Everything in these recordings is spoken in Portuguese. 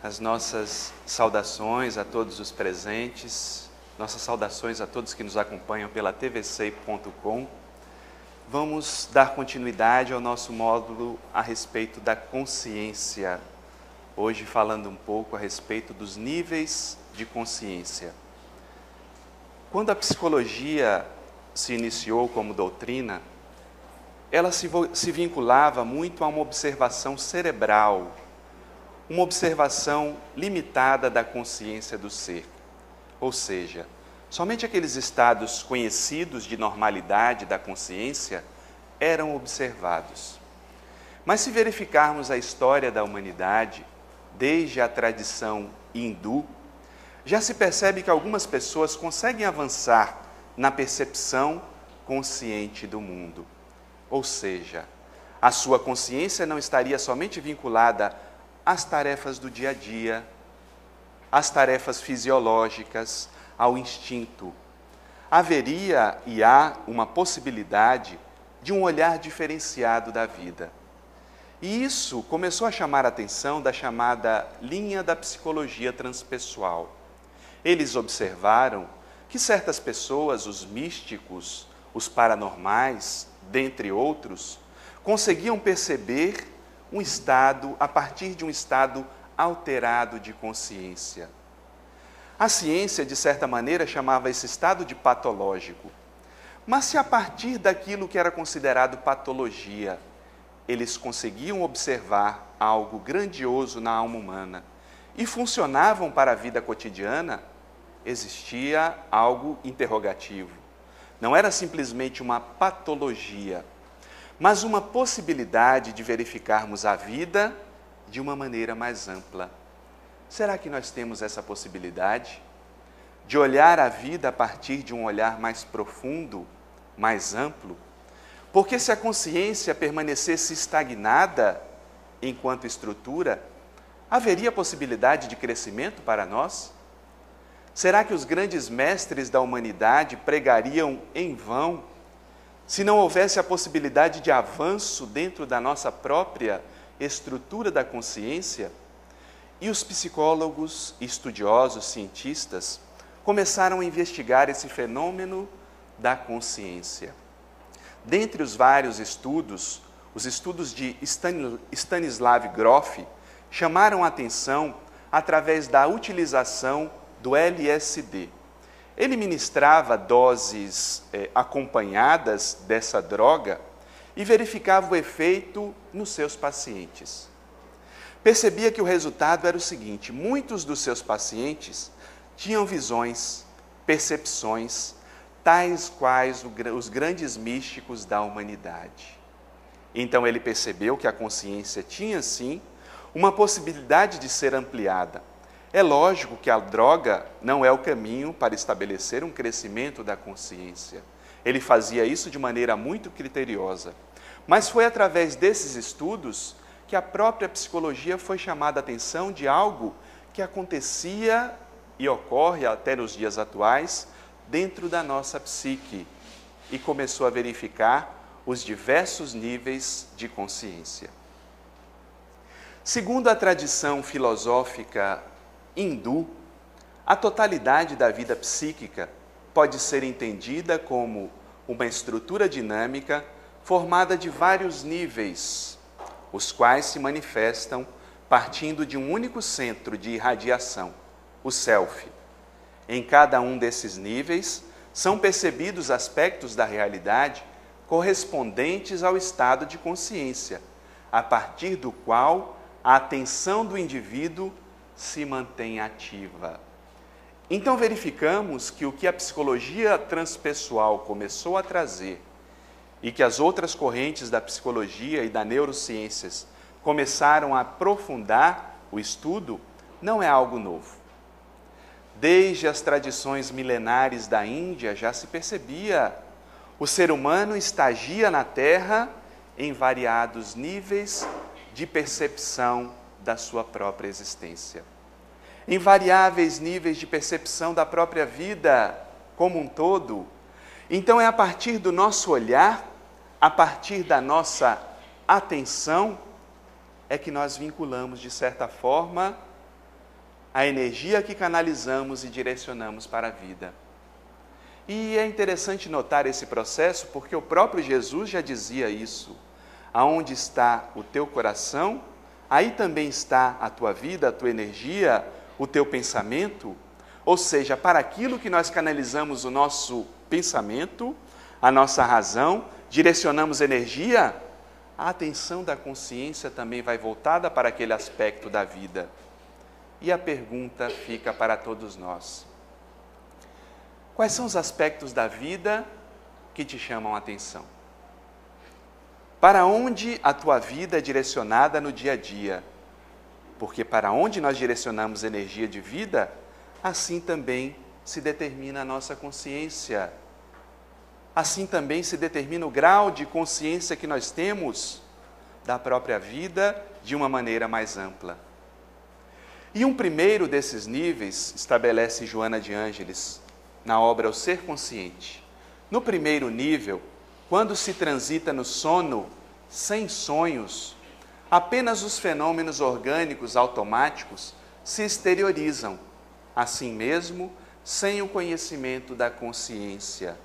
as nossas saudações a todos os presentes, nossas saudações a todos que nos acompanham pela tvc.com. Vamos dar continuidade ao nosso módulo a respeito da consciência. Hoje falando um pouco a respeito dos níveis de consciência. Quando a psicologia se iniciou como doutrina, ela se vinculava muito a uma observação cerebral, uma observação limitada da consciência do ser. Ou seja, somente aqueles estados conhecidos de normalidade da consciência eram observados. Mas se verificarmos a história da humanidade, desde a tradição hindu, já se percebe que algumas pessoas conseguem avançar na percepção consciente do mundo. Ou seja, a sua consciência não estaria somente vinculada às tarefas do dia a dia, às tarefas fisiológicas, ao instinto. Haveria e há uma possibilidade de um olhar diferenciado da vida. E isso começou a chamar a atenção da chamada linha da psicologia transpessoal. Eles observaram que certas pessoas, os místicos, os paranormais, dentre outros, conseguiam perceber um estado a partir de um estado alterado de consciência. A ciência, de certa maneira, chamava esse estado de patológico. Mas se a partir daquilo que era considerado patologia, eles conseguiam observar algo grandioso na alma humana e funcionavam para a vida cotidiana, existia algo interrogativo. Não era simplesmente uma patologia, mas uma possibilidade de verificarmos a vida de uma maneira mais ampla. Será que nós temos essa possibilidade de olhar a vida a partir de um olhar mais profundo, mais amplo? Porque se a consciência permanecesse estagnada enquanto estrutura, haveria possibilidade de crescimento para nós? Será que os grandes mestres da humanidade pregariam em vão se não houvesse a possibilidade de avanço dentro da nossa própria estrutura da consciência? E os psicólogos, estudiosos, cientistas começaram a investigar esse fenômeno da consciência. Dentre os vários estudos, os estudos de Stanislav Grof chamaram a atenção através da utilização do LSD. Ele ministrava doses acompanhadas dessa droga e verificava o efeito nos seus pacientes. Percebia que o resultado era o seguinte: muitos dos seus pacientes tinham visões, percepções, tais quais os grandes místicos da humanidade. Então ele percebeu que a consciência tinha, sim, uma possibilidade de ser ampliada. É lógico que a droga não é o caminho para estabelecer um crescimento da consciência. Ele fazia isso de maneira muito criteriosa. Mas foi através desses estudos que a própria psicologia foi chamada a atenção de algo que acontecia e ocorre até nos dias atuais dentro da nossa psique e começou a verificar os diversos níveis de consciência. Segundo a tradição filosófica hindu, a totalidade da vida psíquica pode ser entendida como uma estrutura dinâmica formada de vários níveis, os quais se manifestam partindo de um único centro de irradiação, o self. Em cada um desses níveis são percebidos aspectos da realidade correspondentes ao estado de consciência, a partir do qual a atenção do indivíduo se mantém ativa. Então verificamos que o que a psicologia transpessoal começou a trazer e que as outras correntes da psicologia e da neurociências começaram a aprofundar o estudo não é algo novo. Desde as tradições milenares da Índia já se percebia: o ser humano estagia na Terra em variados níveis de percepção da sua própria existência, em variáveis níveis de percepção da própria vida como um todo. Então é a partir do nosso olhar, a partir da nossa atenção, é que nós vinculamos, de certa forma, a energia que canalizamos e direcionamos para a vida. E é interessante notar esse processo porque o próprio Jesus já dizia isso. Aonde está o teu coração, aí também está a tua vida, a tua energia, o teu pensamento. Ou seja, para aquilo que nós canalizamos o nosso pensamento, a nossa razão, direcionamos energia, a atenção da consciência também vai voltada para aquele aspecto da vida. E a pergunta fica para todos nós: quais são os aspectos da vida que te chamam a atenção? Para onde a tua vida é direcionada no dia a dia? Porque para onde nós direcionamos energia de vida, assim também se determina a nossa consciência. Assim também se determina o grau de consciência que nós temos da própria vida de uma maneira mais ampla. E um primeiro desses níveis estabelece Joana de Ângeles na obra O Ser Consciente. No primeiro nível, quando se transita no sono, sem sonhos, apenas os fenômenos orgânicos automáticos se exteriorizam, assim mesmo, sem o conhecimento da consciência,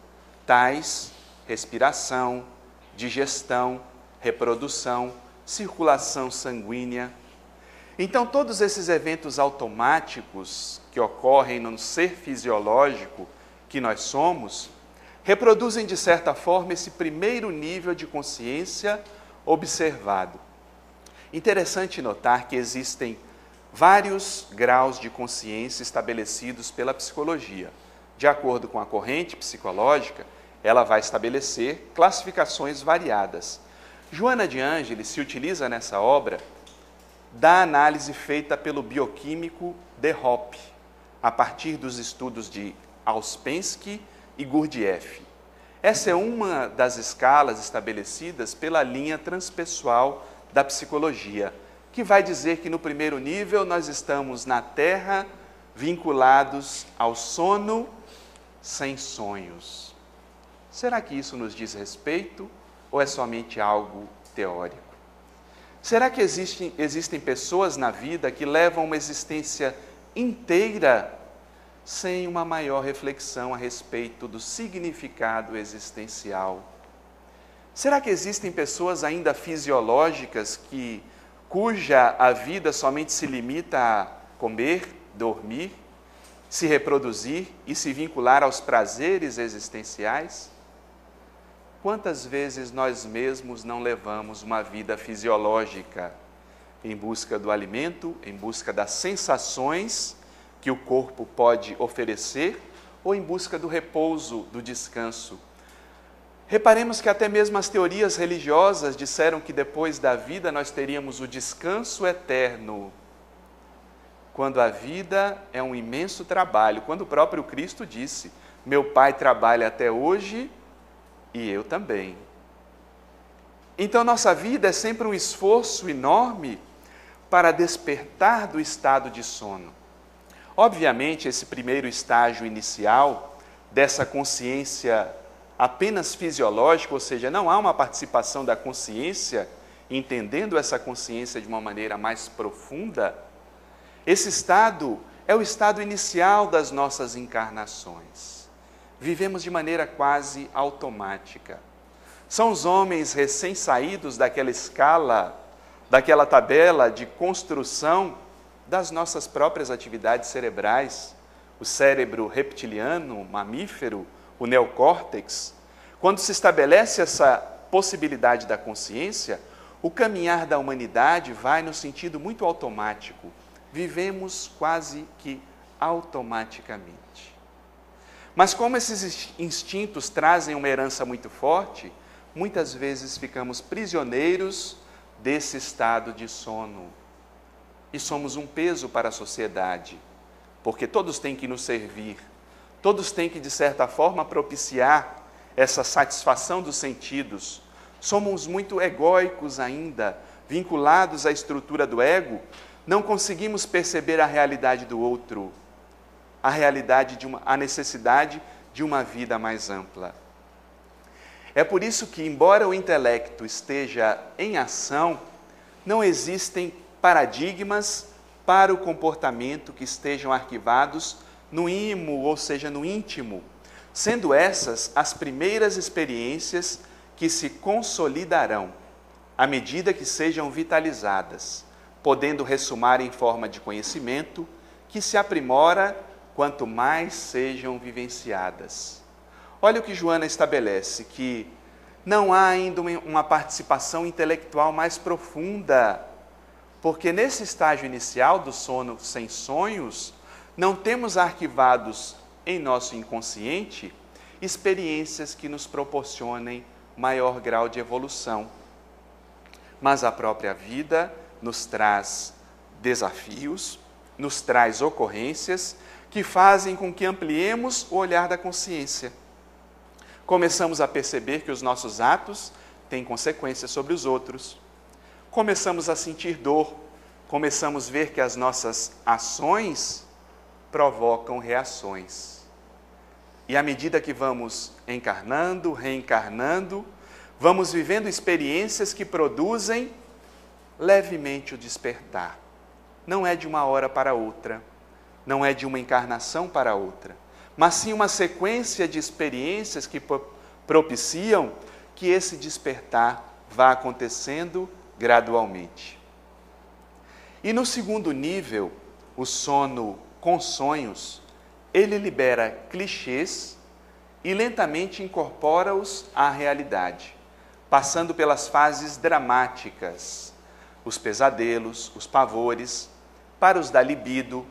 tais respiração, digestão, reprodução, circulação sanguínea. Então, todos esses eventos automáticos que ocorrem no ser fisiológico que nós somos, reproduzem, de certa forma, esse primeiro nível de consciência observado. Interessante notar que existem vários graus de consciência estabelecidos pela psicologia. De acordo com a corrente psicológica, ela vai estabelecer classificações variadas. Joana de Ângeles se utiliza nessa obra da análise feita pelo bioquímico de Hoppe, a partir dos estudos de Ouspensky e Gurdjieff. Essa é uma das escalas estabelecidas pela linha transpessoal da psicologia, que vai dizer que no primeiro nível nós estamos na Terra vinculados ao sono sem sonhos. Será que isso nos diz respeito ou é somente algo teórico? Será que existem pessoas na vida que levam uma existência inteira sem uma maior reflexão a respeito do significado existencial? Será que existem pessoas ainda fisiológicas cuja a vida somente se limita a comer, dormir, se reproduzir e se vincular aos prazeres existenciais? Quantas vezes nós mesmos não levamos uma vida fisiológica em busca do alimento, em busca das sensações que o corpo pode oferecer ou em busca do repouso, do descanso? Reparemos que até mesmo as teorias religiosas disseram que depois da vida nós teríamos o descanso eterno, quando a vida é um imenso trabalho, quando o próprio Cristo disse: meu Pai trabalha até hoje e eu também. Então nossa vida é sempre um esforço enorme para despertar do estado de sono. Obviamente, esse primeiro estágio inicial dessa consciência apenas fisiológica, ou seja, não há uma participação da consciência, entendendo essa consciência de uma maneira mais profunda, esse estado é o estado inicial das nossas encarnações. Vivemos de maneira quase automática. São os homens recém-saídos daquela escala, daquela tabela de construção das nossas próprias atividades cerebrais, o cérebro reptiliano, mamífero, o neocórtex. Quando se estabelece essa possibilidade da consciência, o caminhar da humanidade vai no sentido muito automático. Vivemos quase que automaticamente. Mas como esses instintos trazem uma herança muito forte, muitas vezes ficamos prisioneiros desse estado de sono. E somos um peso para a sociedade, porque todos têm que nos servir, todos têm que, de certa forma, propiciar essa satisfação dos sentidos. Somos muito egóicos ainda, vinculados à estrutura do ego, não conseguimos perceber a realidade do outro, a necessidade de uma vida mais ampla. É por isso que, embora o intelecto esteja em ação, não existem paradigmas para o comportamento que estejam arquivados no imo, ou seja, no íntimo, sendo essas as primeiras experiências que se consolidarão à medida que sejam vitalizadas, podendo ressumar em forma de conhecimento que se aprimora quanto mais sejam vivenciadas. Olha o que Joana estabelece, que não há ainda uma participação intelectual mais profunda, porque nesse estágio inicial do sono sem sonhos, não temos arquivados em nosso inconsciente experiências que nos proporcionem maior grau de evolução. Mas a própria vida nos traz desafios, nos traz ocorrências que fazem com que ampliemos o olhar da consciência. Começamos a perceber que os nossos atos têm consequências sobre os outros. Começamos a sentir dor, começamos a ver que as nossas ações provocam reações. E à medida que vamos encarnando, reencarnando, vamos vivendo experiências que produzem levemente o despertar. Não é de uma hora para outra, não é de uma encarnação para outra, mas sim uma sequência de experiências que propiciam que esse despertar vá acontecendo gradualmente. E no segundo nível, o sono com sonhos, ele libera clichês e lentamente incorpora-os à realidade, passando pelas fases dramáticas, os pesadelos, os pavores, para os da libido,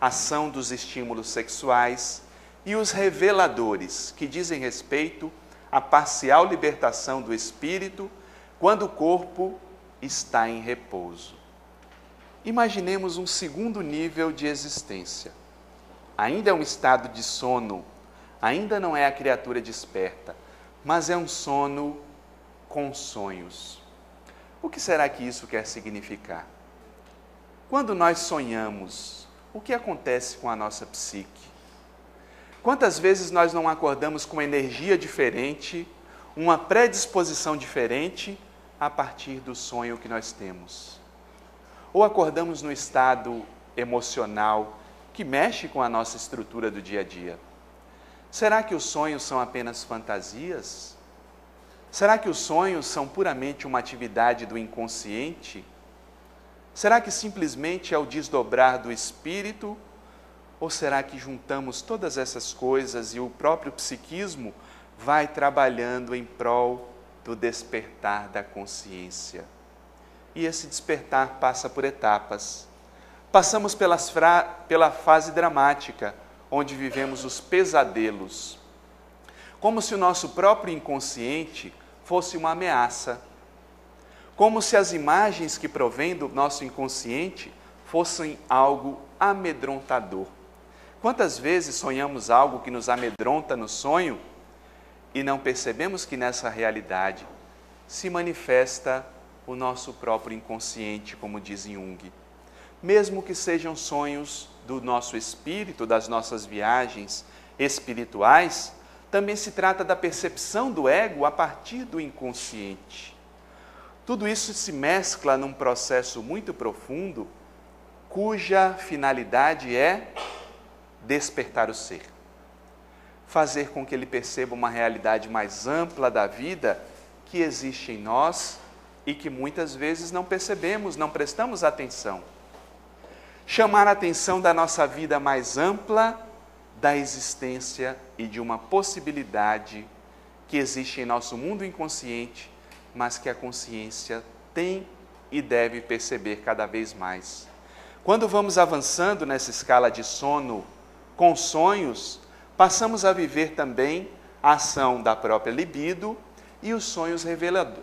ação dos estímulos sexuais e os reveladores, que dizem respeito à parcial libertação do espírito quando o corpo está em repouso. Imaginemos um segundo nível de existência. Ainda é um estado de sono, ainda não é a criatura desperta, mas é um sono com sonhos. O que será que isso quer significar? Quando nós sonhamos, o que acontece com a nossa psique? Quantas vezes nós não acordamos com uma energia diferente, uma predisposição diferente a partir do sonho que nós temos? Ou acordamos no estado emocional que mexe com a nossa estrutura do dia a dia? Será que os sonhos são apenas fantasias? Será que os sonhos são puramente uma atividade do inconsciente? Será que simplesmente é o desdobrar do espírito? Ou será que juntamos todas essas coisas e o próprio psiquismo vai trabalhando em prol do despertar da consciência? E esse despertar passa por etapas. Passamos pela fase dramática, onde vivemos os pesadelos, como se o nosso próprio inconsciente fosse uma ameaça, como se as imagens que provêm do nosso inconsciente fossem algo amedrontador. Quantas vezes sonhamos algo que nos amedronta no sonho e não percebemos que nessa realidade se manifesta o nosso próprio inconsciente, como diz Jung. Mesmo que sejam sonhos do nosso espírito, das nossas viagens espirituais, também se trata da percepção do ego a partir do inconsciente. Tudo isso se mescla num processo muito profundo, cuja finalidade é despertar o ser. Fazer com que ele perceba uma realidade mais ampla da vida que existe em nós e que muitas vezes não percebemos, não prestamos atenção. Chamar a atenção da nossa vida mais ampla, da existência e de uma possibilidade que existe em nosso mundo inconsciente, mas que a consciência tem e deve perceber cada vez mais. Quando vamos avançando nessa escala de sono com sonhos, passamos a viver também a ação da própria libido e os sonhos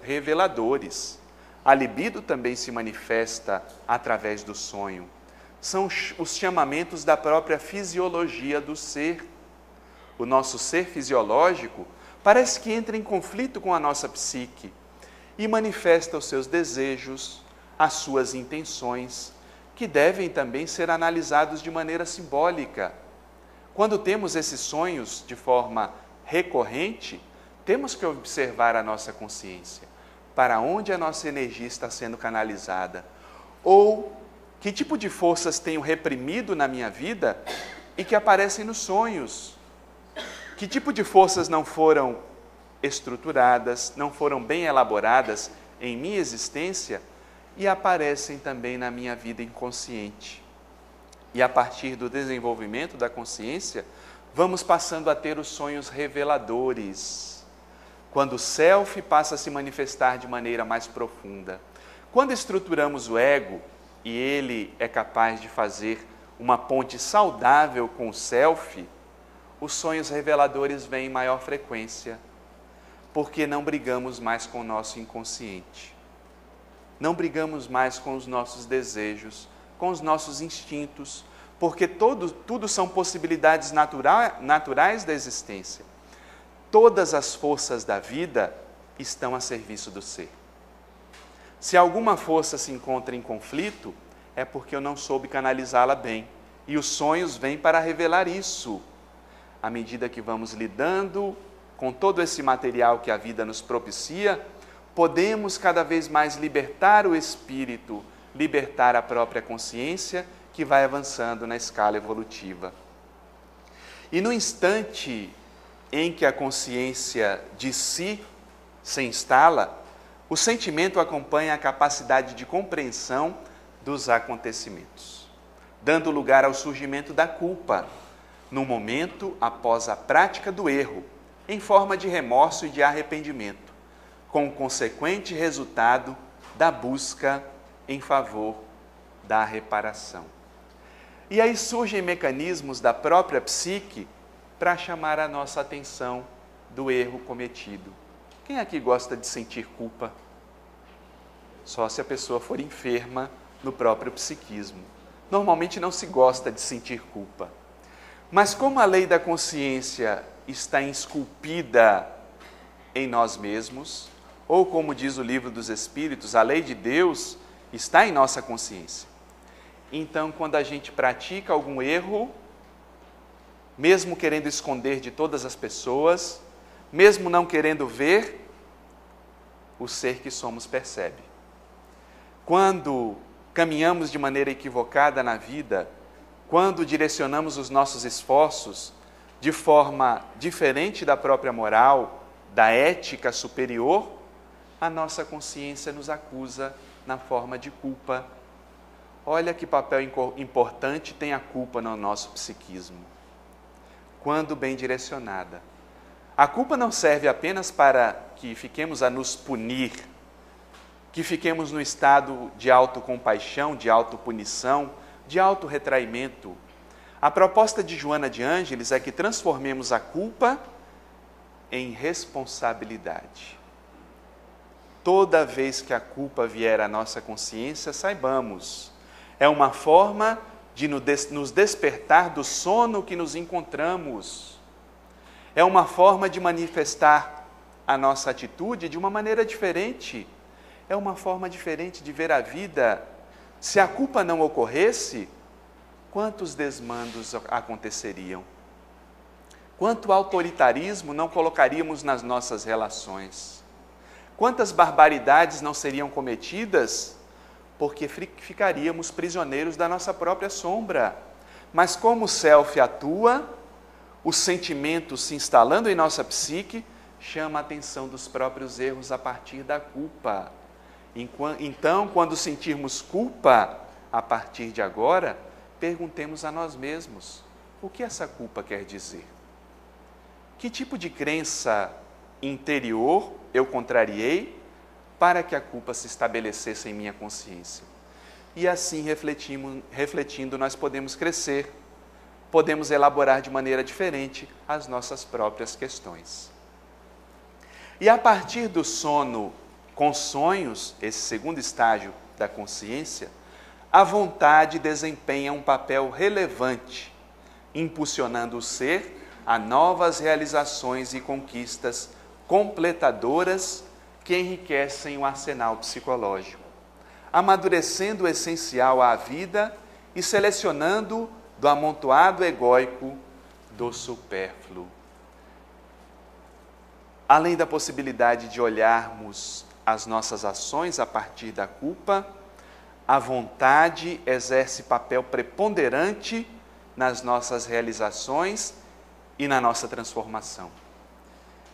reveladores. A libido também se manifesta através do sonho. São os chamamentos da própria fisiologia do ser. O nosso ser fisiológico parece que entra em conflito com a nossa psique e manifesta os seus desejos, as suas intenções, que devem também ser analisados de maneira simbólica. Quando temos esses sonhos de forma recorrente, temos que observar a nossa consciência, para onde a nossa energia está sendo canalizada, ou Que tipo de forças tenho reprimido na minha vida e que aparecem nos sonhos? Que tipo de forças não foram estruturadas, não foram bem elaboradas em minha existência e aparecem também na minha vida inconsciente? E a partir do desenvolvimento da consciência, vamos passando a ter os sonhos reveladores, quando o self passa a se manifestar de maneira mais profunda. Quando estruturamos o ego, e ele é capaz de fazer uma ponte saudável com o self, os sonhos reveladores vêm em maior frequência, porque não brigamos mais com o nosso inconsciente. Não brigamos mais com os nossos desejos, com os nossos instintos, porque tudo são possibilidades naturais da existência. Todas as forças da vida estão a serviço do ser. Se alguma força se encontra em conflito, é porque eu não soube canalizá-la bem. E os sonhos vêm para revelar isso. À medida que vamos lidando com todo esse material que a vida nos propicia, podemos cada vez mais libertar o espírito, libertar a própria consciência, que vai avançando na escala evolutiva. E no instante em que a consciência de si se instala, o sentimento acompanha a capacidade de compreensão dos acontecimentos, dando lugar ao surgimento da culpa, no momento após a prática do erro, em forma de remorso e de arrependimento, com o consequente resultado da busca em favor da reparação. E aí surgem mecanismos da própria psique para chamar a nossa atenção do erro cometido. Quem aqui gosta de sentir culpa? Só se a pessoa for enferma no próprio psiquismo. Normalmente não se gosta de sentir culpa. Mas como a lei da consciência está esculpida em nós mesmos, ou como diz o Livro dos Espíritos, a lei de Deus está em nossa consciência. Então, quando a gente pratica algum erro, mesmo querendo esconder de todas as pessoas, mesmo não querendo ver, o ser que somos percebe. Quando caminhamos de maneira equivocada na vida, quando direcionamos os nossos esforços de forma diferente da própria moral, da ética superior, a nossa consciência nos acusa na forma de culpa. Olha que papel importante tem a culpa no nosso psiquismo, quando bem direcionada. A culpa não serve apenas para que fiquemos a nos punir, que fiquemos no estado de autocompaixão, de autopunição, de autorretraimento. A proposta de Joana de Ângeles é que transformemos a culpa em responsabilidade. Toda vez que a culpa vier à nossa consciência, saibamos, é uma forma de nos despertar do sono que nos encontramos. É uma forma de manifestar a nossa atitude de uma maneira diferente. É uma forma diferente de ver a vida. Se a culpa não ocorresse, quantos desmandos aconteceriam? Quanto autoritarismo não colocaríamos nas nossas relações? Quantas barbaridades não seriam cometidas? Porque ficaríamos prisioneiros da nossa própria sombra. Mas como o self atua, o sentimento se instalando em nossa psique, chama a atenção dos próprios erros a partir da culpa. Então, quando sentirmos culpa, a partir de agora, perguntemos a nós mesmos, o que essa culpa quer dizer? Que tipo de crença interior eu contrariei para que a culpa se estabelecesse em minha consciência? E assim, refletindo, nós podemos crescer, podemos elaborar de maneira diferente as nossas próprias questões. E a partir do sono com sonhos, esse segundo estágio da consciência, a vontade desempenha um papel relevante, impulsionando o ser a novas realizações e conquistas completadoras que enriquecem o arsenal psicológico, amadurecendo o essencial à vida e selecionando do amontoado egóico do supérfluo. Além da possibilidade de olharmos as nossas ações a partir da culpa, a vontade exerce papel preponderante nas nossas realizações e na nossa transformação.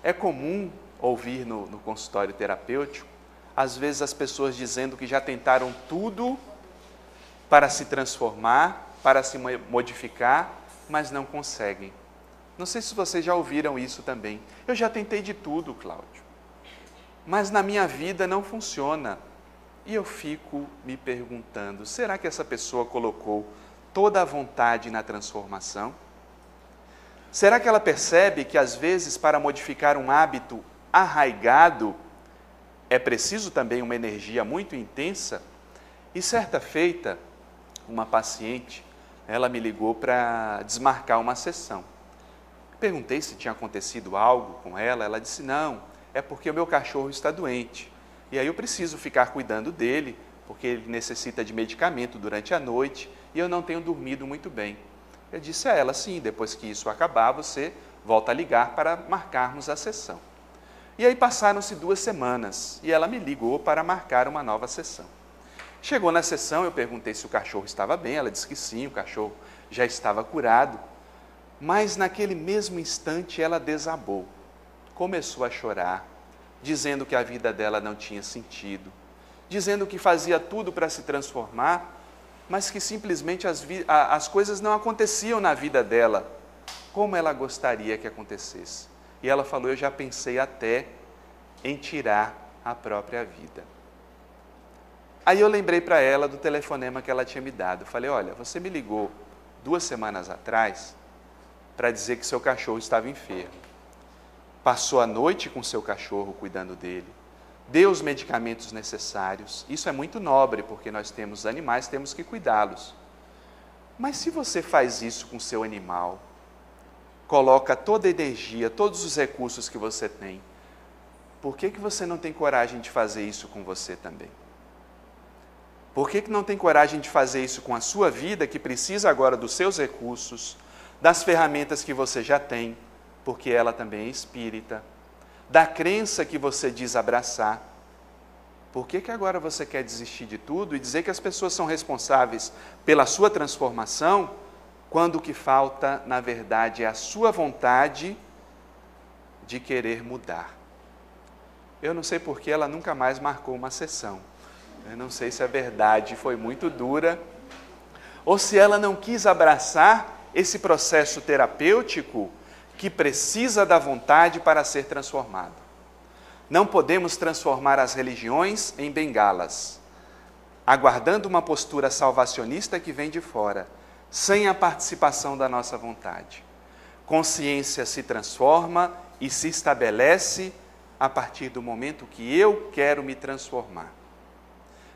É comum ouvir no consultório terapêutico, às vezes as pessoas dizendo que já tentaram tudo para se transformar, para se modificar, mas não conseguem. Não sei se vocês já ouviram isso também. Eu já tentei de tudo, Cláudio, mas na minha vida não funciona. E eu fico me perguntando, será que essa pessoa colocou toda a vontade na transformação? Será que ela percebe que às vezes para modificar um hábito arraigado é preciso também uma energia muito intensa? E certa feita, uma paciente, ela me ligou para desmarcar uma sessão. Perguntei se tinha acontecido algo com ela, ela disse, não, é porque o meu cachorro está doente. E aí eu preciso ficar cuidando dele, porque ele necessita de medicamento durante a noite e eu não tenho dormido muito bem. Eu disse a ela, sim, depois que isso acabar, você volta a ligar para marcarmos a sessão. E aí passaram-se 2 semanas e ela me ligou para marcar uma nova sessão. Chegou na sessão, eu perguntei se o cachorro estava bem, ela disse que sim, o cachorro já estava curado, mas naquele mesmo instante ela desabou, começou a chorar, dizendo que a vida dela não tinha sentido, dizendo que fazia tudo para se transformar, mas que simplesmente as coisas não aconteciam na vida dela como ela gostaria que acontecesse. E ela falou, eu já pensei até em tirar a própria vida. Aí eu lembrei para ela do telefonema que ela tinha me dado. Falei, olha, você me ligou 2 semanas atrás para dizer que seu cachorro estava enfermo. Passou a noite com seu cachorro cuidando dele, deu os medicamentos necessários. Isso é muito nobre, porque nós temos animais, temos que cuidá-los. Mas se você faz isso com seu animal, coloca toda a energia, todos os recursos que você tem, por que você não tem coragem de fazer isso com você também? Por que não tem coragem de fazer isso com a sua vida, que precisa agora dos seus recursos, das ferramentas que você já tem, porque ela também é espírita, da crença que você diz abraçar? Por que agora você quer desistir de tudo e dizer que as pessoas são responsáveis pela sua transformação, quando o que falta, na verdade, é a sua vontade de querer mudar? Eu não sei por que ela nunca mais marcou uma sessão. Eu não sei se a verdade foi muito dura, ou se ela não quis abraçar esse processo terapêutico que precisa da vontade para ser transformado. Não podemos transformar as religiões em bengalas, aguardando uma postura salvacionista que vem de fora, sem a participação da nossa vontade. Consciência se transforma e se estabelece a partir do momento que eu quero me transformar.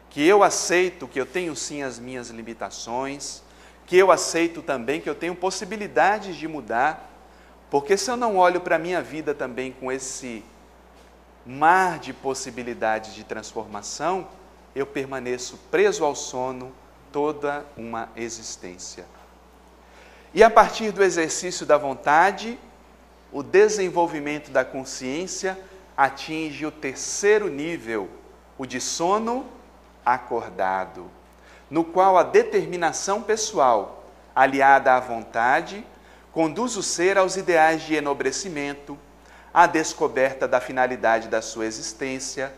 Que eu aceito que eu tenho sim as minhas limitações, que eu aceito também que eu tenho possibilidades de mudar, porque se eu não olho para a minha vida também com esse mar de possibilidades de transformação, eu permaneço preso ao sono toda uma existência. E a partir do exercício da vontade, o desenvolvimento da consciência atinge o 3º nível, o de sono acordado, no qual a determinação pessoal, aliada à vontade, conduz o ser aos ideais de enobrecimento, à descoberta da finalidade da sua existência,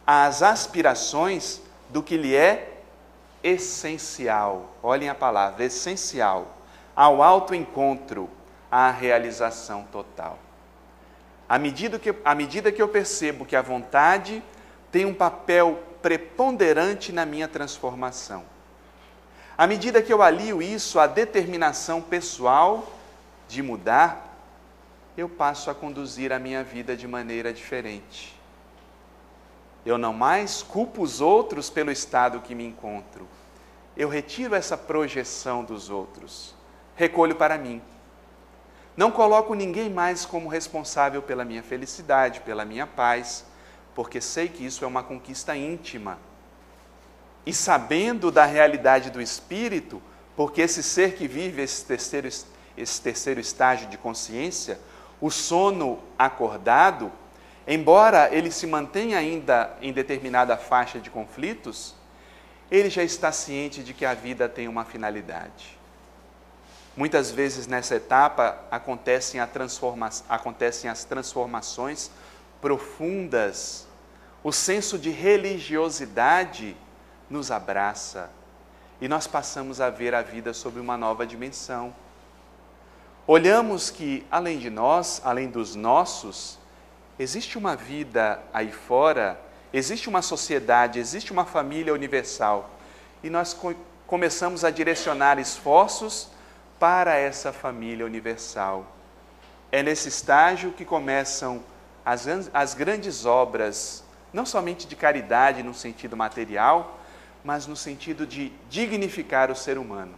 às aspirações do que lhe é essencial. Olhem a palavra, essencial, ao autoencontro, à realização total. À medida que eu percebo que a vontade tem um papel preponderante na minha transformação, à medida que eu alio isso à determinação pessoal de mudar, eu passo a conduzir a minha vida de maneira diferente. Eu não mais culpo os outros pelo estado que me encontro. Eu retiro essa projeção dos outros, recolho para mim. Não coloco ninguém mais como responsável pela minha felicidade, pela minha paz, porque sei que isso é uma conquista íntima. E sabendo da realidade do espírito, porque esse ser que vive esse terceiro estágio de consciência, o sono acordado, embora ele se mantenha ainda em determinada faixa de conflitos, ele já está ciente de que a vida tem uma finalidade. Muitas vezes nessa etapa acontecem as transformações profundas, o senso de religiosidade nos abraça e nós passamos a ver a vida sob uma nova dimensão. Olhamos que, além de nós, além dos nossos, existe uma vida aí fora, existe uma sociedade, existe uma família universal e nós começamos a direcionar esforços para essa família universal. É nesse estágio que começam as grandes obras, não somente de caridade no sentido material, mas no sentido de dignificar o ser humano.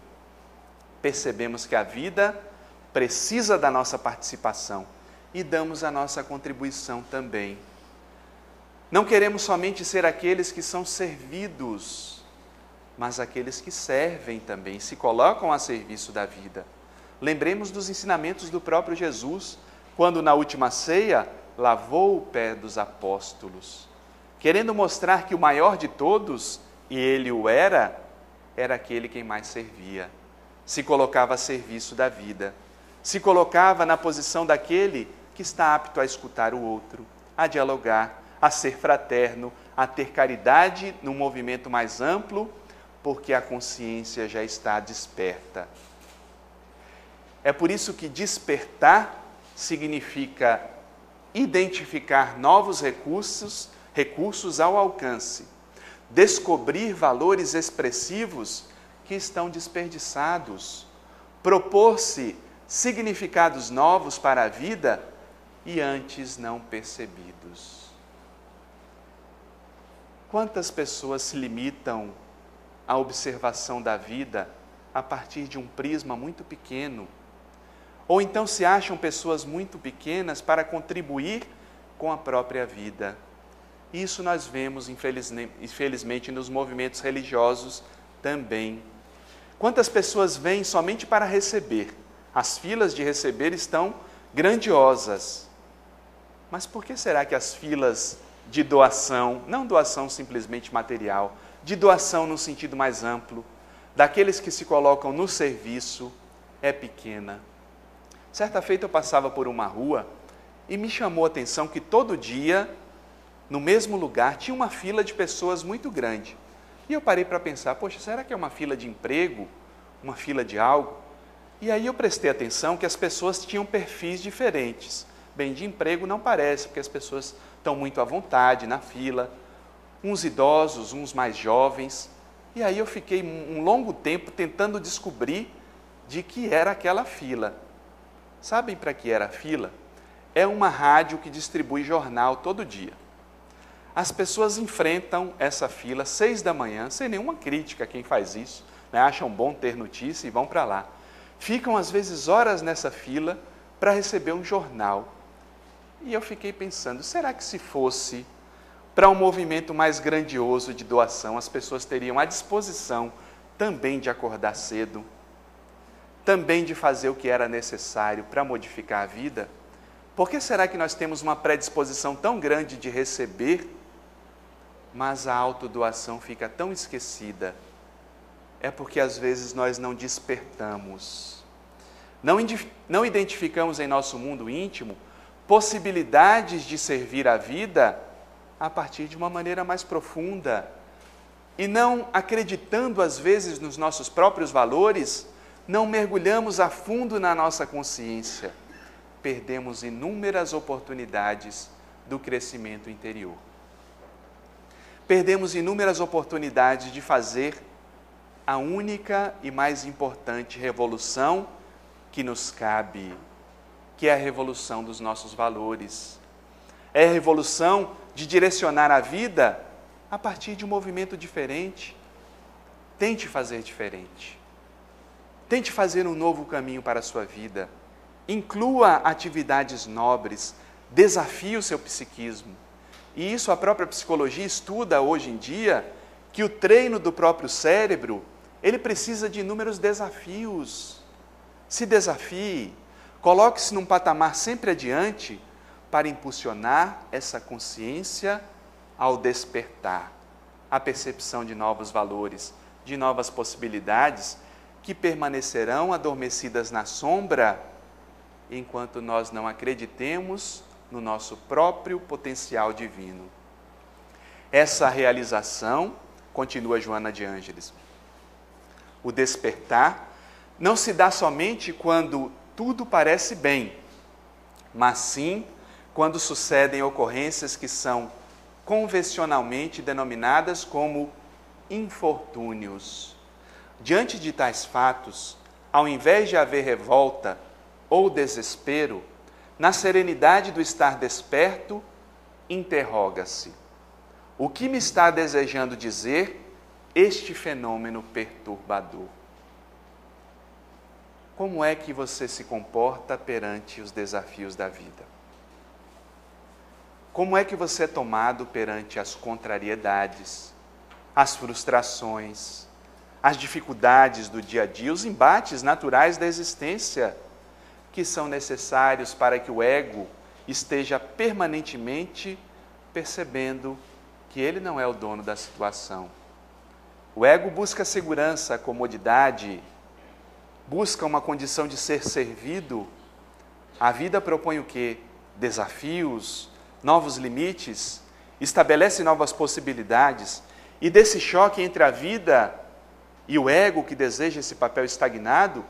Percebemos que a vida precisa da nossa participação e damos a nossa contribuição também. Não queremos somente ser aqueles que são servidos, mas aqueles que servem também, se colocam a serviço da vida. Lembremos dos ensinamentos do próprio Jesus, quando na última ceia lavou o pé dos apóstolos, querendo mostrar que o maior de todos, e ele o era aquele quem mais servia, se colocava a serviço da vida, se colocava na posição daquele que está apto a escutar o outro, a dialogar, a ser fraterno, a ter caridade num movimento mais amplo, porque a consciência já está desperta. É por isso que despertar significa identificar novos recursos ao alcance, descobrir valores expressivos que estão desperdiçados, propor-se significados novos para a vida e antes não percebidos. Quantas pessoas se limitam à observação da vida a partir de um prisma muito pequeno, ou então se acham pessoas muito pequenas para contribuir com a própria vida. Isso nós vemos, infelizmente, nos movimentos religiosos também. Quantas pessoas vêm somente para receber? As filas de receber estão grandiosas. Mas por que será que as filas de doação, não doação simplesmente material, de doação no sentido mais amplo, daqueles que se colocam no serviço, é pequena? Certa feita eu passava por uma rua e me chamou a atenção que todo dia, no mesmo lugar, tinha uma fila de pessoas muito grande. E eu parei para pensar, poxa, será que é uma fila de emprego? Uma fila de algo? E aí eu prestei atenção que as pessoas tinham perfis diferentes. Bem, de emprego não parece, porque as pessoas estão muito à vontade na fila, uns idosos, uns mais jovens. E aí eu fiquei um longo tempo tentando descobrir de que era aquela fila. Sabem para que era a fila? É uma rádio que distribui jornal todo dia. As pessoas enfrentam essa fila 6 da manhã, sem nenhuma crítica a quem faz isso, né? Acham bom ter notícia e vão para lá. Ficam às vezes horas nessa fila para receber um jornal. E eu fiquei pensando, será que se fosse para um movimento mais grandioso de doação, as pessoas teriam a disposição também de acordar cedo, também de fazer o que era necessário para modificar a vida? Por que será que nós temos uma predisposição tão grande de receber, mas a autodoação fica tão esquecida? É porque às vezes nós não despertamos, não identificamos em nosso mundo íntimo possibilidades de servir a vida a partir de uma maneira mais profunda, e não acreditando às vezes nos nossos próprios valores, não mergulhamos a fundo na nossa consciência, perdemos inúmeras oportunidades do crescimento interior. Perdemos inúmeras oportunidades de fazer a única e mais importante revolução que nos cabe, que é a revolução dos nossos valores. É a revolução de direcionar a vida a partir de um movimento diferente. Tente fazer diferente. Tente fazer um novo caminho para a sua vida. Inclua atividades nobres, desafie o seu psiquismo. E isso a própria psicologia estuda hoje em dia, que o treino do próprio cérebro, ele precisa de inúmeros desafios. Se desafie, coloque-se num patamar sempre adiante para impulsionar essa consciência ao despertar, a percepção de novos valores, de novas possibilidades que permanecerão adormecidas na sombra enquanto nós não acreditemos no nosso próprio potencial divino. Essa realização, continua Joana de Ângeles, o despertar não se dá somente quando tudo parece bem, mas sim quando sucedem ocorrências que são convencionalmente denominadas como infortúnios. Diante de tais fatos, ao invés de haver revolta ou desespero, na serenidade do estar desperto, interroga-se: o que me está desejando dizer este fenômeno perturbador? Como é que você se comporta perante os desafios da vida? Como é que você é tomado perante as contrariedades, as frustrações, as dificuldades do dia a dia, os embates naturais da existência, que são necessários para que o ego esteja permanentemente percebendo que ele não é o dono da situação. O ego busca segurança, comodidade, busca uma condição de ser servido. A vida propõe o quê? Desafios, novos limites, estabelece novas possibilidades, e desse choque entre a vida e o ego que deseja esse papel estagnado,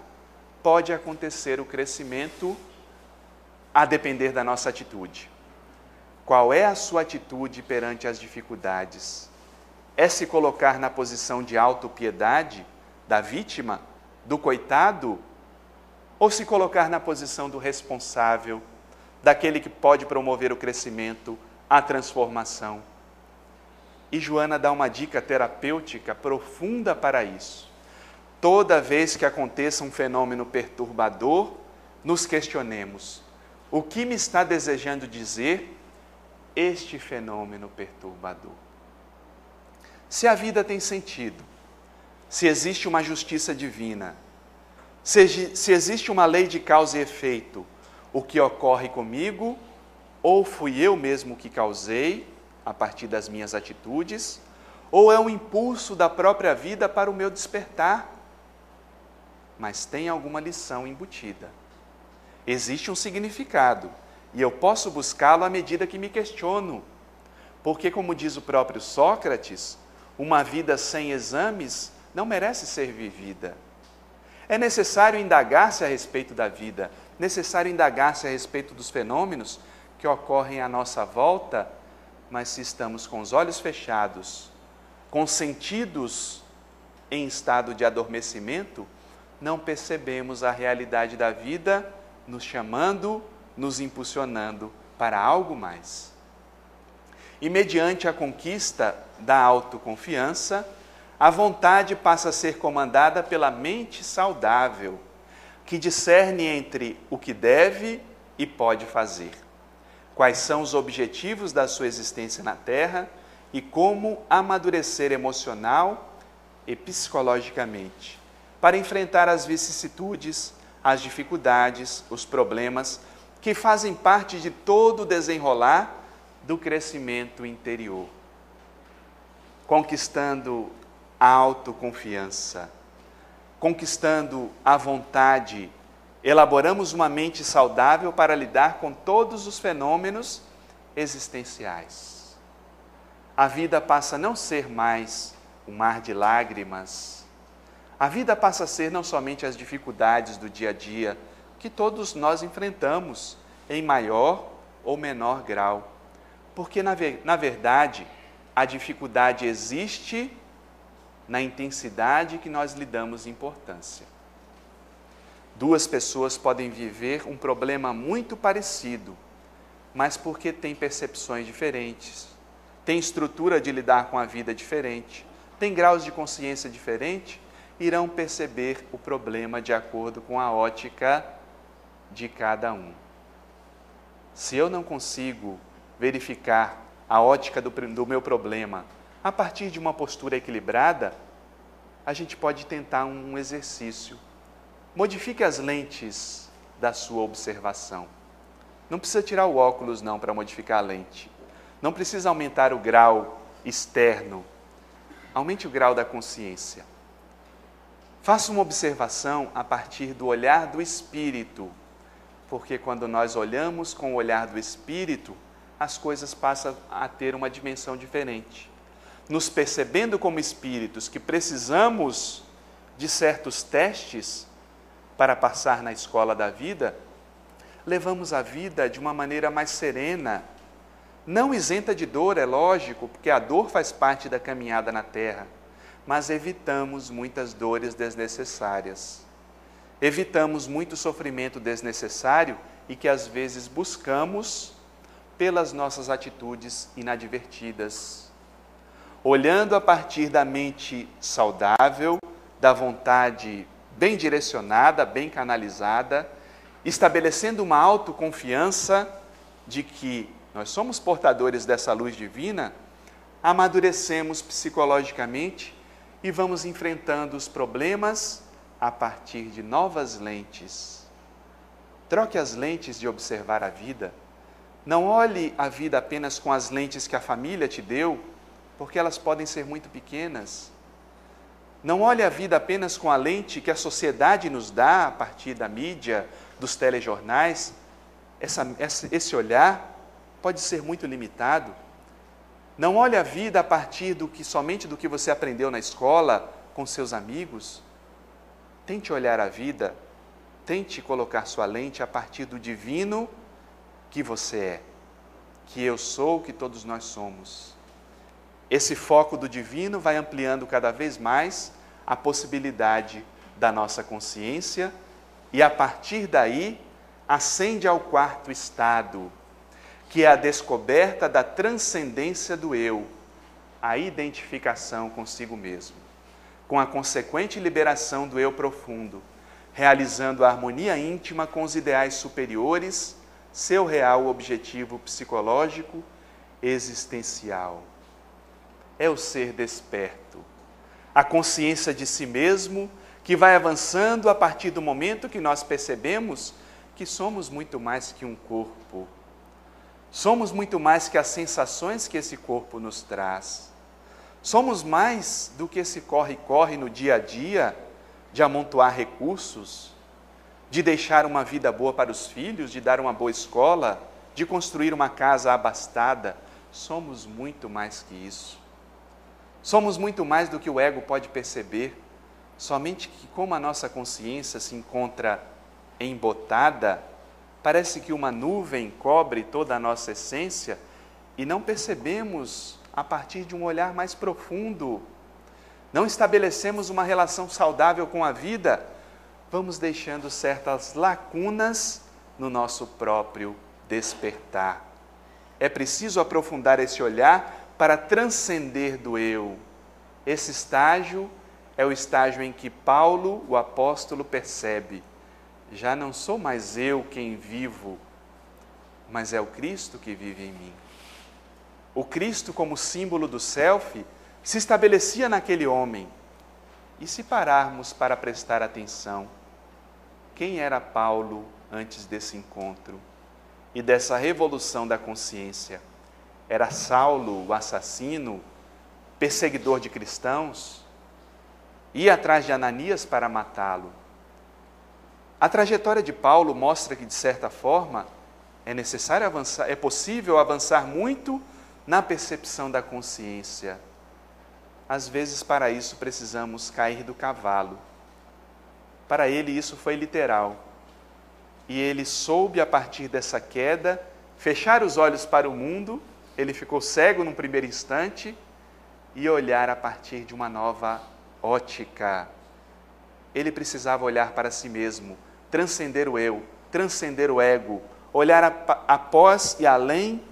pode acontecer o crescimento a depender da nossa atitude. Qual é a sua atitude perante as dificuldades? É se colocar na posição de autopiedade, da vítima, do coitado, ou se colocar na posição do responsável, daquele que pode promover o crescimento, a transformação? E Joana dá uma dica terapêutica profunda para isso. Toda vez que aconteça um fenômeno perturbador, nos questionemos: o que me está desejando dizer este fenômeno perturbador? Se a vida tem sentido, se existe uma justiça divina, se existe uma lei de causa e efeito, o que ocorre comigo, ou fui eu mesmo que causei, a partir das minhas atitudes, ou é um impulso da própria vida para o meu despertar? Mas tem alguma lição embutida. Existe um significado, e eu posso buscá-lo à medida que me questiono. Porque, como diz o próprio Sócrates, uma vida sem exames não merece ser vivida. É necessário indagar-se a respeito da vida, necessário indagar-se a respeito dos fenômenos que ocorrem à nossa volta, mas se estamos com os olhos fechados, com sentidos em estado de adormecimento, não percebemos a realidade da vida nos chamando, nos impulsionando para algo mais. E mediante a conquista da autoconfiança, a vontade passa a ser comandada pela mente saudável, que discerne entre o que deve e pode fazer, quais são os objetivos da sua existência na Terra e como amadurecer emocional e psicologicamente, para enfrentar as vicissitudes, as dificuldades, os problemas que fazem parte de todo o desenrolar do crescimento interior. Conquistando a autoconfiança, conquistando a vontade, elaboramos uma mente saudável para lidar com todos os fenômenos existenciais. A vida passa a não ser mais um mar de lágrimas. A vida passa a ser não somente as dificuldades do dia a dia, que todos nós enfrentamos, em maior ou menor grau. Porque, na verdade, a dificuldade existe na intensidade que nós lhe damos importância. Duas pessoas podem viver um problema muito parecido, mas porque têm percepções diferentes, têm estrutura de lidar com a vida diferente, têm graus de consciência diferente, irão perceber o problema de acordo com a ótica de cada um. Se eu não consigo verificar a ótica do meu problema a partir de uma postura equilibrada, a gente pode tentar um exercício. Modifique as lentes da sua observação. Não precisa tirar o óculos não para modificar a lente. Não precisa aumentar o grau externo. aumente o grau da consciência. Faça uma observação a partir do olhar do Espírito, porque quando nós olhamos com o olhar do Espírito, as coisas passam a ter uma dimensão diferente. Nos percebendo como espíritos que precisamos de certos testes para passar na escola da vida, levamos a vida de uma maneira mais serena, não isenta de dor, é lógico, porque a dor faz parte da caminhada na Terra, mas evitamos muitas dores desnecessárias. Evitamos muito sofrimento desnecessário e que às vezes buscamos pelas nossas atitudes inadvertidas. Olhando a partir da mente saudável, da vontade bem direcionada, bem canalizada, estabelecendo uma autoconfiança de que nós somos portadores dessa luz divina, amadurecemos psicologicamente e vamos enfrentando os problemas a partir de novas lentes. Troque as lentes de observar a vida. Não olhe a vida apenas com as lentes que a família te deu, porque elas podem ser muito pequenas. Não olhe a vida apenas com a lente que a sociedade nos dá a partir da mídia, dos telejornais. Esse olhar pode ser muito limitado. Não olhe a vida a partir somente do que você aprendeu na escola, com seus amigos. Tente olhar a vida, tente colocar sua lente a partir do divino que você é, que eu sou, que todos nós somos. Esse foco do divino vai ampliando cada vez mais a possibilidade da nossa consciência e, a partir daí, ascende ao quarto estado, que é a descoberta da transcendência do eu, a identificação consigo mesmo, com a consequente liberação do eu profundo, realizando a harmonia íntima com os ideais superiores, seu real objetivo psicológico existencial. É o ser desperto, a consciência de si mesmo, que vai avançando a partir do momento que nós percebemos que somos muito mais que um corpo. Somos muito mais que as sensações que esse corpo nos traz. Somos mais do que esse corre-corre no dia a dia, de amontoar recursos, de deixar uma vida boa para os filhos, de dar uma boa escola, de construir uma casa abastada. Somos muito mais que isso. Somos muito mais do que o ego pode perceber, somente que como a nossa consciência se encontra embotada, parece que uma nuvem cobre toda a nossa essência e não percebemos a partir de um olhar mais profundo. Não estabelecemos uma relação saudável com a vida, vamos deixando certas lacunas no nosso próprio despertar. É preciso aprofundar esse olhar para transcender do eu. Esse estágio é o estágio em que Paulo, o apóstolo, percebe: já não sou mais eu quem vivo, mas é o Cristo que vive em mim. O Cristo, como símbolo do self, se estabelecia naquele homem. E se pararmos para prestar atenção, quem era Paulo antes desse encontro e dessa revolução da consciência? Era Saulo, o assassino, perseguidor de cristãos? Ia atrás de Ananias para matá-lo. A trajetória de Paulo mostra que, de certa forma, é necessário avançar, é possível avançar muito na percepção da consciência. Às vezes, para isso, precisamos cair do cavalo. Para ele, isso foi literal. E ele soube, a partir dessa queda, fechar os olhos para o mundo. Ele ficou cego num primeiro instante e olhar a partir de uma nova ótica. Ele precisava olhar para si mesmo, transcender o eu, transcender o ego, olhar após e além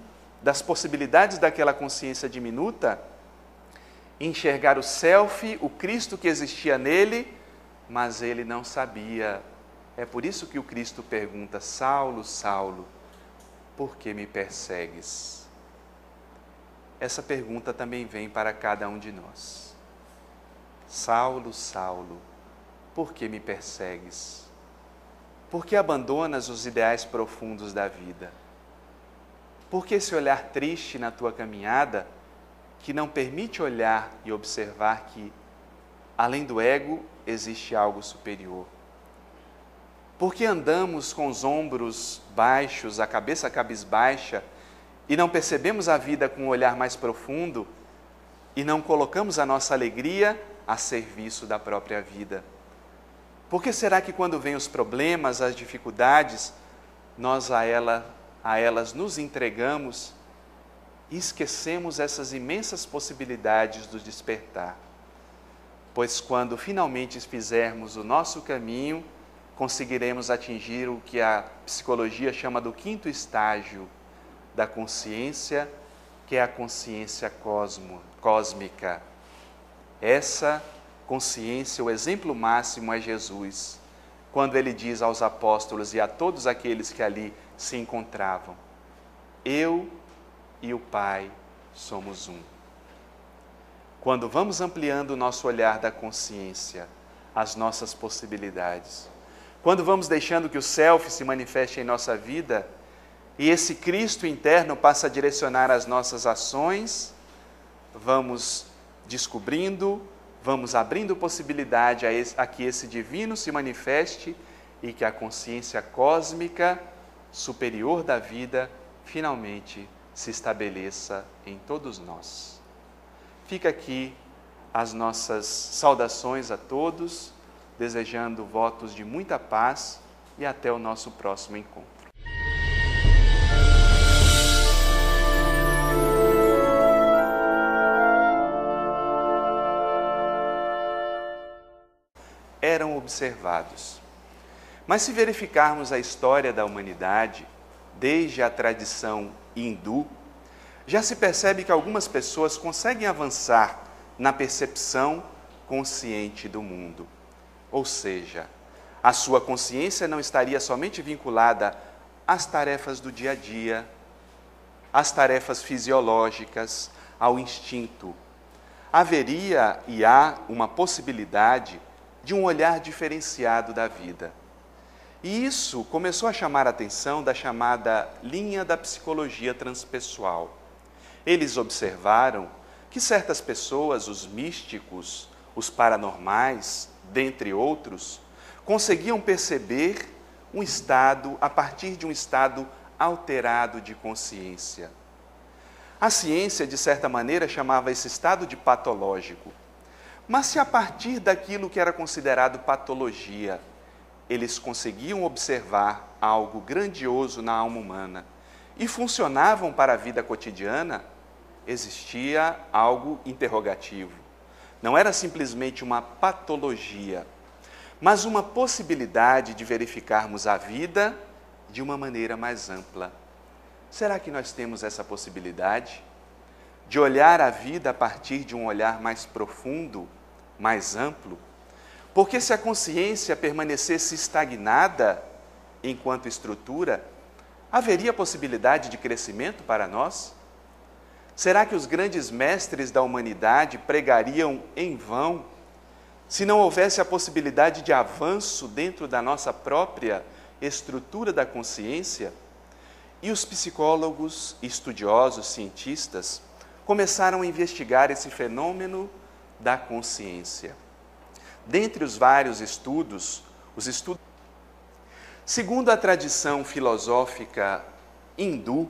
das possibilidades daquela consciência diminuta, enxergar o self, o Cristo que existia nele, mas ele não sabia. É por isso que o Cristo pergunta: Saulo, Saulo, por que me persegues? Essa pergunta também vem para cada um de nós. Saulo, Saulo, por que me persegues? Por que abandonas os ideais profundos da vida? Por que esse olhar triste na tua caminhada que não permite olhar e observar que, além do ego, existe algo superior? Por que andamos com os ombros baixos, a cabeça cabisbaixa, e não percebemos a vida com um olhar mais profundo e não colocamos a nossa alegria a serviço da própria vida? Por que será que quando vêm os problemas, as dificuldades, nós a elas nos entregamos e esquecemos essas imensas possibilidades do despertar? Pois quando finalmente fizermos o nosso caminho, conseguiremos atingir o que a psicologia chama do 5º estágio da consciência, que é a consciência cósmica. Essa consciência, o exemplo máximo é Jesus, quando ele diz aos apóstolos e a todos aqueles que ali se encontravam: eu e o Pai somos um. Quando vamos ampliando o nosso olhar da consciência, as nossas possibilidades, quando vamos deixando que o self se manifeste em nossa vida e esse Cristo interno passa a direcionar as nossas ações, vamos descobrindo, vamos abrindo possibilidade a que esse divino se manifeste e que a consciência cósmica superior da vida finalmente se estabeleça em todos nós. Fica aqui as nossas saudações a todos, desejando votos de muita paz e até o nosso próximo encontro. Eram observados. Mas se verificarmos a história da humanidade, desde a tradição hindu, já se percebe que algumas pessoas conseguem avançar na percepção consciente do mundo. Ou seja, a sua consciência não estaria somente vinculada às tarefas do dia a dia, às tarefas fisiológicas, ao instinto. Haveria e há uma possibilidade de um olhar diferenciado da vida. E isso começou a chamar a atenção da chamada linha da psicologia transpessoal. Eles observaram que certas pessoas, os místicos, os paranormais, dentre outros, conseguiam perceber um estado a partir de um estado alterado de consciência. A ciência, de certa maneira, chamava esse estado de patológico. Mas se a partir daquilo que era considerado patologia, eles conseguiam observar algo grandioso na alma humana e funcionavam para a vida cotidiana, existia algo interrogativo. Não era simplesmente uma patologia, mas uma possibilidade de verificarmos a vida de uma maneira mais ampla. Será que nós temos essa possibilidade de olhar a vida a partir de um olhar mais profundo, mais amplo? Porque se a consciência permanecesse estagnada enquanto estrutura, haveria possibilidade de crescimento para nós? Será que os grandes mestres da humanidade pregariam em vão se não houvesse a possibilidade de avanço dentro da nossa própria estrutura da consciência? E os psicólogos, estudiosos, cientistas começaram a investigar esse fenômeno da consciência. Dentre os vários estudos, segundo a tradição filosófica hindu,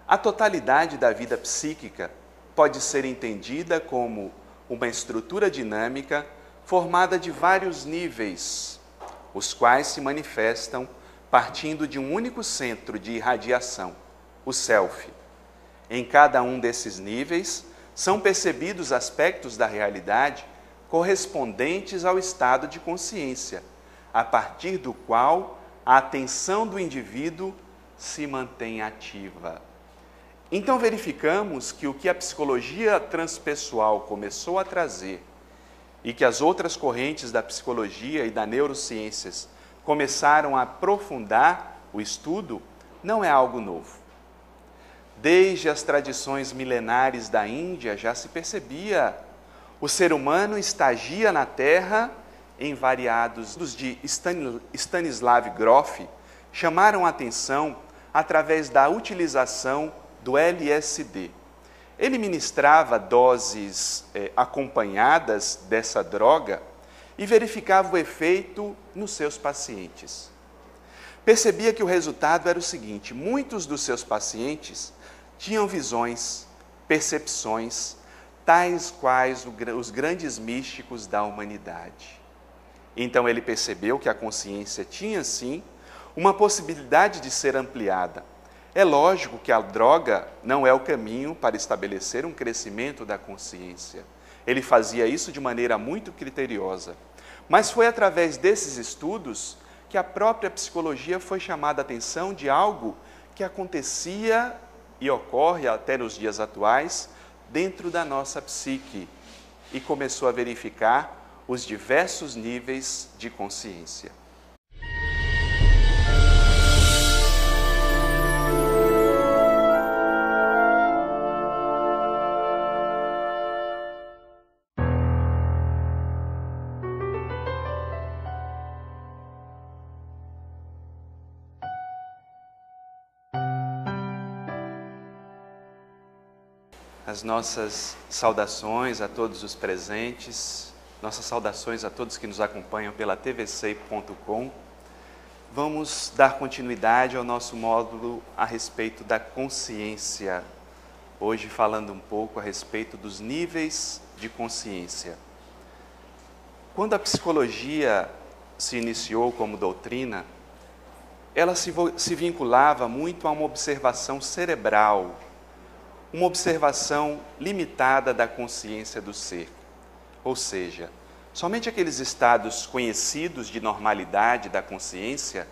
a totalidade da vida psíquica pode ser entendida como uma estrutura dinâmica formada de vários níveis, os quais se manifestam partindo de um único centro de irradiação, o self. Em cada um desses níveis são percebidos aspectos da realidade correspondentes ao estado de consciência, a partir do qual a atenção do indivíduo se mantém ativa. Então verificamos que o que a psicologia transpessoal começou a trazer e que as outras correntes da psicologia e da neurociências começaram a aprofundar o estudo não é algo novo. Desde as tradições milenares da Índia já se percebia o ser humano estagia na Terra em variados de Stanislav Grof chamaram a atenção através da utilização do LSD. ele ministrava doses acompanhadas dessa droga e verificava o efeito nos seus pacientes. Percebia que o resultado era o seguinte: muitos dos seus pacientes tinham visões, percepções, tais quais os grandes místicos da humanidade. Então ele percebeu que a consciência tinha, sim, uma possibilidade de ser ampliada. É lógico que a droga não é o caminho para estabelecer um crescimento da consciência. Ele fazia isso de maneira muito criteriosa. Mas foi através desses estudos que a própria psicologia foi chamada a atenção de algo que acontecia e ocorre até nos dias atuais dentro da nossa psique e começou a verificar os diversos níveis de consciência. As nossas saudações a todos os presentes, nossas saudações a todos que nos acompanham pela tvsei.com. Vamos dar continuidade ao nosso módulo a respeito da consciência. Hoje falando um pouco a respeito dos níveis de consciência. Quando a psicologia se iniciou como doutrina, ela se vinculava muito a uma observação cerebral, uma observação limitada da consciência do ser. Ou seja, somente aqueles estados conhecidos de normalidade da consciência